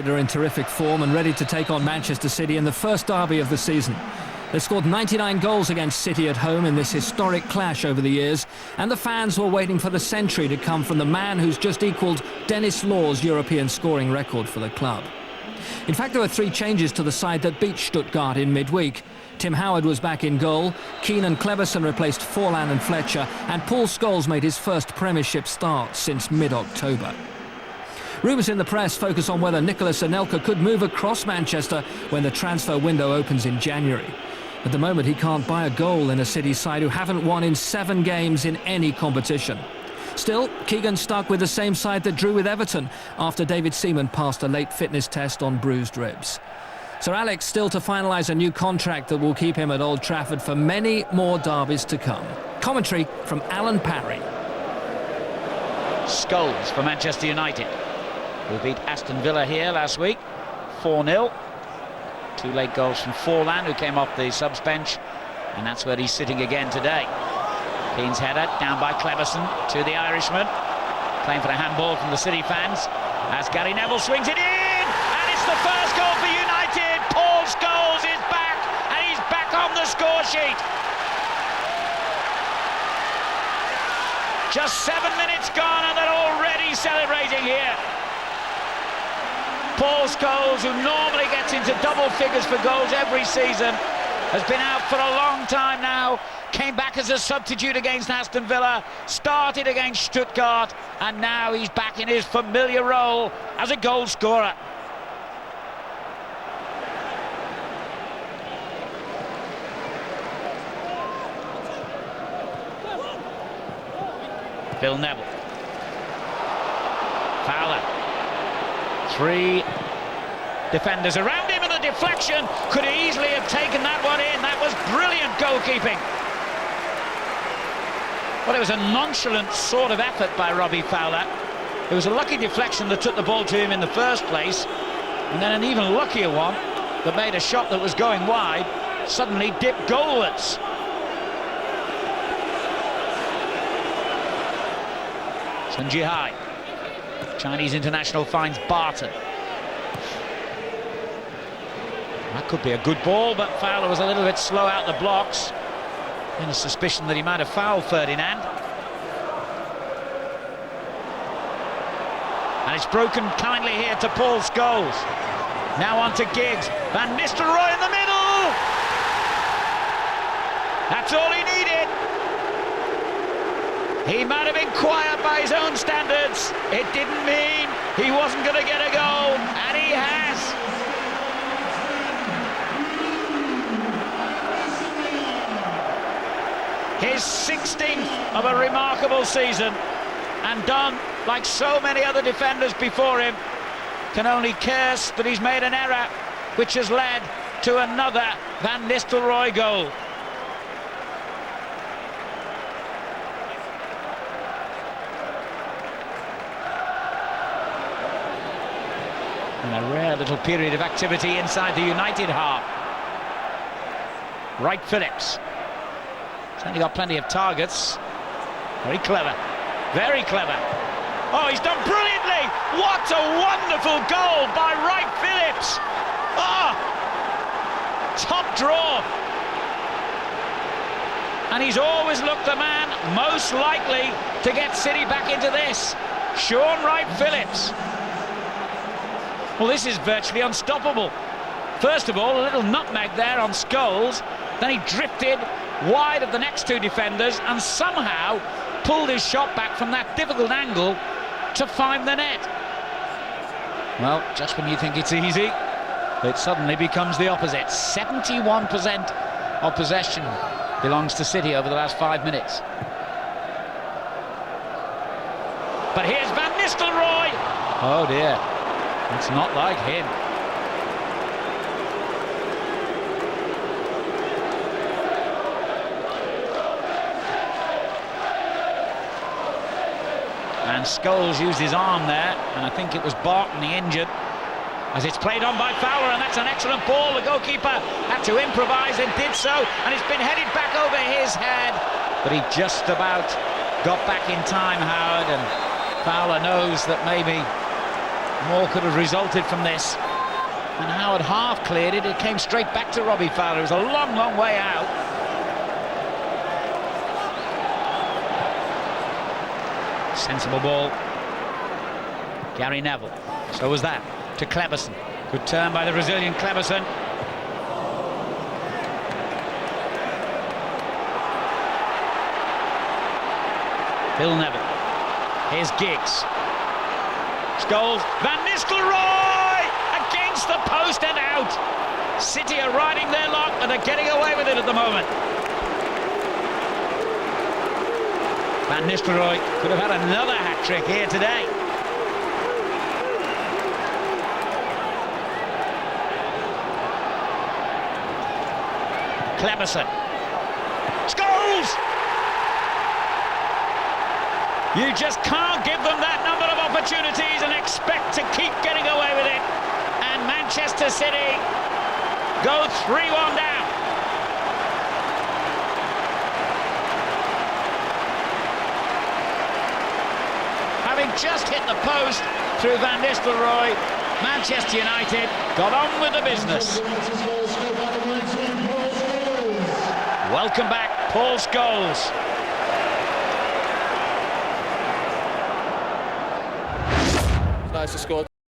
They're in terrific form and ready to take on Manchester City in the first derby of the season. They've scored 99 goals against City at home in this historic clash over the years, and the fans were waiting for the century to come from the man who's just equalled Dennis Law's European scoring record for the club. In fact, there were 3 changes to the side that beat Stuttgart in midweek. Tim Howard was back in goal, Keenan Cleverson replaced Forlan and Fletcher, and Paul Scholes made his first Premiership start since mid-October. Rumours in the press focus on whether Nicolas Anelka could move across Manchester when the transfer window opens in January. At the moment, he can't buy a goal in a City side who haven't won in 7 games in any competition. Still, Keegan's stuck with the same side that drew with Everton after David Seaman passed a late fitness test on bruised ribs. Sir Alex still to finalise a new contract that will keep him at Old Trafford for many more derbies to come. Commentary from Alan Parry. Scholes for Manchester United, who beat Aston Villa here last week, 4-0. 2 late goals from Forlan, who came off the subs bench, and that's where he's sitting again today. Keane's header down by Cleverson to the Irishman, playing for the handball from the City fans, as Gary Neville swings it in, and it's the first goal for United. Paul Scholes is back, and he's back on the score sheet. Just 7 minutes gone, and they're already celebrating here. Paul Scholes, who normally gets into double figures for goals every season, has been out for a long time now, came back as a substitute against Aston Villa, started against Stuttgart, and now he's back in his familiar role as a goal scorer. Phil Neville. Fowler. 3 defenders around him, and the deflection could easily have taken that one in. That was brilliant goalkeeping. Well, it was a nonchalant sort of effort by Robbie Fowler. It was a lucky deflection that took the ball to him in the first place, and then an even luckier one that made a shot that was going wide suddenly dipped goalwards. Sun Jihai. Chinese international finds Barton. That could be a good ball, but Fowler was a little bit slow out the blocks. And a suspicion that he might have fouled Ferdinand. And it's broken kindly here to Paul Scholes. Now on to Giggs. Van Nistelrooy in the middle! That's all he needed. He might have been quiet by his own standards. It didn't mean he wasn't going to get a goal, and he has. His 16th of a remarkable season, and done like so many other defenders before him. Can only curse that he's made an error, which has led to another Van Nistelrooy goal. And a rare little period of activity inside the United half. Wright Phillips. He's only got plenty of targets. Very clever. Very clever. Oh, he's done brilliantly! What a wonderful goal by Wright Phillips! Oh! Top draw. And he's always looked the man most likely to get City back into this. Sean Wright Phillips. Well, this is virtually unstoppable. First of all, a little nutmeg there on Scholes. Then he drifted wide of the next 2 defenders and somehow pulled his shot back from that difficult angle to find the net. Well, just when you think it's easy, it suddenly becomes the opposite. 71% of possession belongs to City over the last 5 minutes. But here's Van Nistelrooy. Oh dear. It's not like him. And Scholes used his arm there, and I think it was Barton he injured, as it's played on by Fowler, and that's an excellent ball. The goalkeeper had to improvise and did so, and it's been headed back over his head, but he just about got back in time, Howard, and Fowler knows that maybe More could have resulted from this. And Howard half cleared it. It came straight back to Robbie Fowler. It was a long, long way out. Sensible ball. Gary Neville. So was that to Cleberson. Good turn by the Brazilian Cleberson. Phil Neville. Here's Giggs. Scholes. Van Nistelrooy against the post and out. City are riding their luck and are getting away with it at the moment. Van Nistelrooy could have had another hat-trick here today. Cleberson. Scholes! You just can't give them that number of opportunities and expect to keep getting away with it. And Manchester City go 3-1 down. Having just hit the post through Van Nistelrooy, Manchester United got on with the business. Welcome back, Paul Scholes. Nice to score.